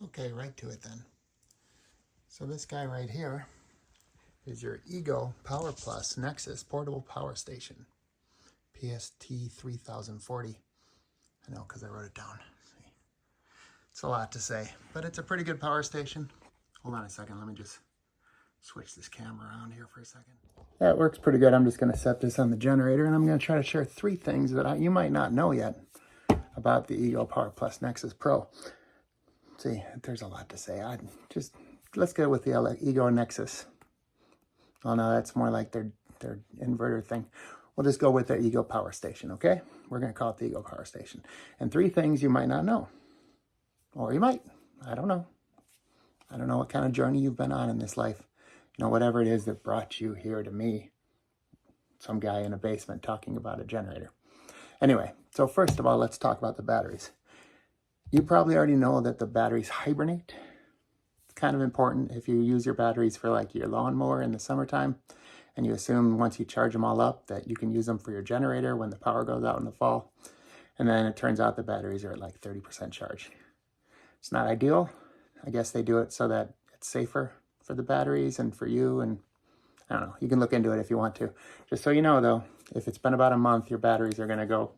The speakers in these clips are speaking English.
Okay, right to it then. So this guy right here is your Ego Power Plus Nexus Portable Power Station. PST 3040. I know because I wrote it down. See, it's a lot to say, but it's a pretty good power station. Hold on a second, let me just switch this camera around here for a second. Yeah, it works pretty good. I'm just going to set this on the generator, and I'm going to try to share 3 things that you might not know yet about the Ego Power Plus Nexus Pro. See, there's a lot to say. Let's go with the Ego Nexus. Oh no, that's more like their inverter thing. We'll just go with the Ego Power Station, okay? We're going to call it the Ego Power Station. And 3 things you might not know. Or you might. I don't know. I don't know what kind of journey you've been on in this life. You know, whatever it is that brought you here to me. Some guy in a basement talking about a generator. Anyway, so first of all, let's talk about the batteries. You probably already know that the batteries hibernate. It's kind of important if you use your batteries for like your lawnmower in the summertime, and you assume once you charge them all up that you can use them for your generator when the power goes out in the fall. And then it turns out the batteries are at like 30% charge. It's not ideal. I guess they do it so that it's safer for the batteries and for you, and I don't know, you can look into it if you want to. Just so you know though, if it's been about a month, your batteries are gonna go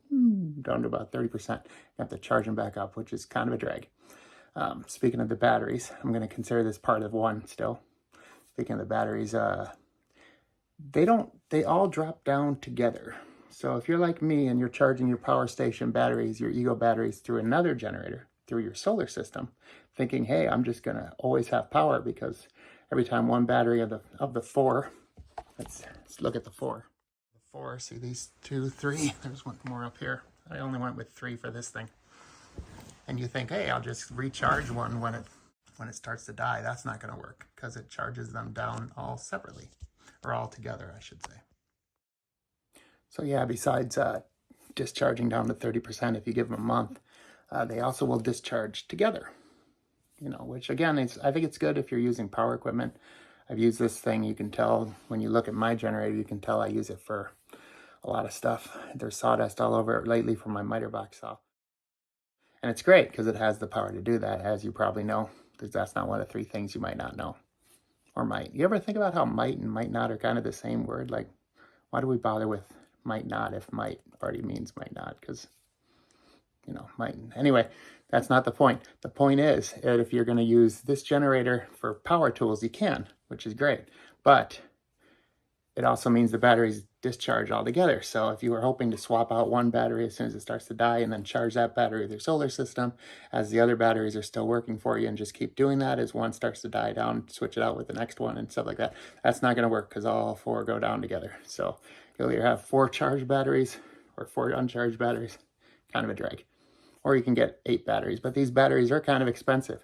down to about 30%. You have to charge them back up, which is kind of a drag. Speaking of the batteries, I'm gonna consider this part of one still. Speaking of the batteries, they all drop down together. So if you're like me and you're charging your power station batteries, your Ego batteries through another generator, through your solar system, thinking, hey, I'm just gonna always have power because every time one battery of the 4, let's look at the 4. The 4, see these 2, 3, there's one more up here. I only went with 3 for this thing. And you think, hey, I'll just recharge one when it starts to die. That's not gonna work because it charges them down all separately, or all together, I should say. So yeah, besides discharging down to 30% if you give them a month, they also will discharge together. You know, which again, I think it's good if you're using power equipment. I've used this thing, you can tell, when you look at my generator, you can tell I use it for a lot of stuff. There's sawdust all over it lately from my miter box saw. And it's great because it has the power to do that, as you probably know, because that's not one of the 3 things you might not know. Or might. You ever think about how might and might not are kind of the same word? Like, why do we bother with might not if might already means might not? Because, you know, might. Anyway, that's not the point. The point is that if you're going to use this generator for power tools, you can, which is great. But it also means the batteries discharge altogether. So if you were hoping to swap out one battery as soon as it starts to die and then charge that battery with your solar system as the other batteries are still working for you, and just keep doing that as one starts to die down, switch it out with the next one and stuff like that, that's not going to work because all 4 go down together. So you'll either have 4 charged batteries or 4 uncharged batteries, kind of a drag. Or you can get 8 batteries, but these batteries are kind of expensive.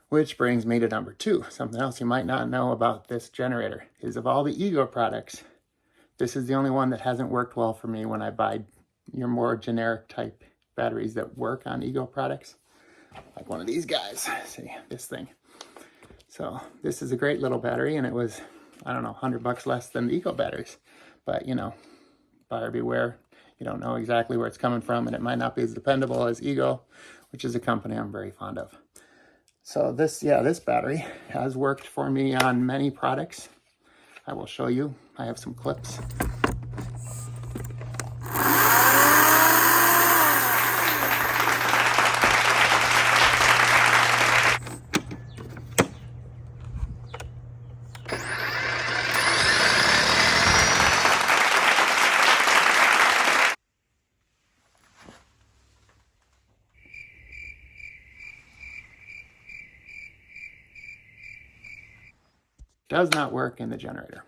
Which brings me to number 2. Something else you might not know about this generator is, of all the Ego products, this is the only one that hasn't worked well for me when I buy your more generic type batteries that work on Ego products. Like one of these guys. See, this thing. So this is a great little battery, and it was, I don't know, $100 less than the Ego batteries. But, you know, buyer beware. You don't know exactly where it's coming from, and it might not be as dependable as Ego, which is a company I'm very fond of. So this battery has worked for me on many products. I will show you. I have some clips. Does not work in the generator.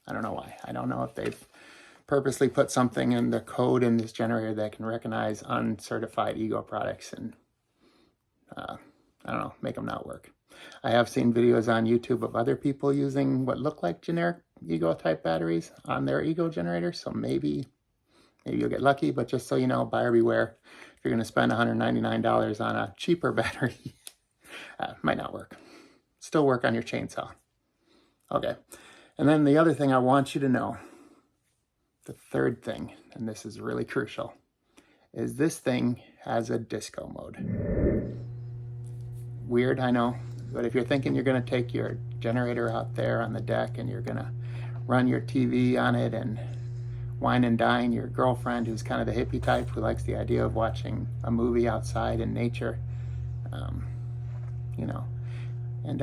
I don't know why. I don't know if they've purposely put something in the code in this generator that can recognize uncertified Ego products and, I don't know, make them not work. I have seen videos on YouTube of other people using what look like generic Ego type batteries on their Ego generator, so maybe you'll get lucky, but just so you know, buyer beware. If you're going to spend $199 on a cheaper battery, might not work. Still work on your chainsaw. Okay, and then the other thing I want you to know, the third thing, and this is really crucial, is this thing has a disco mode. weird, I know. But if you're thinking you're going to take your generator out there on the deck and you're going to run your TV on it and wine and dine your girlfriend, who's kind of the hippie type, who likes the idea of watching a movie outside in nature, you know, and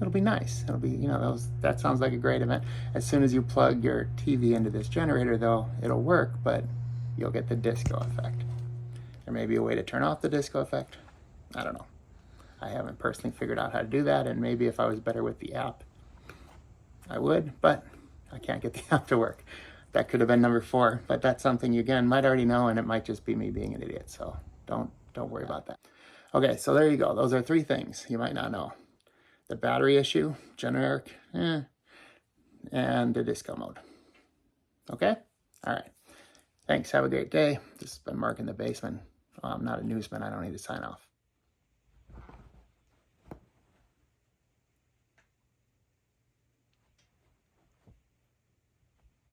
it'll be nice. It'll be, you know, that sounds like a great event. As soon as you plug your TV into this generator, though, it'll work, but you'll get the disco effect. There may be a way to turn off the disco effect. I don't know. I haven't personally figured out how to do that, and maybe if I was better with the app, I would, but I can't get the app to work. That could have been number 4, but that's something you, again, might already know, and it might just be me being an idiot, so don't worry about that. Okay, so there you go. Those are 3 things you might not know. The battery issue, generic, and the disco mode. Okay? All right. Thanks. Have a great day. This has been Mark in the Basement. I'm not a newsman. I don't need to sign off.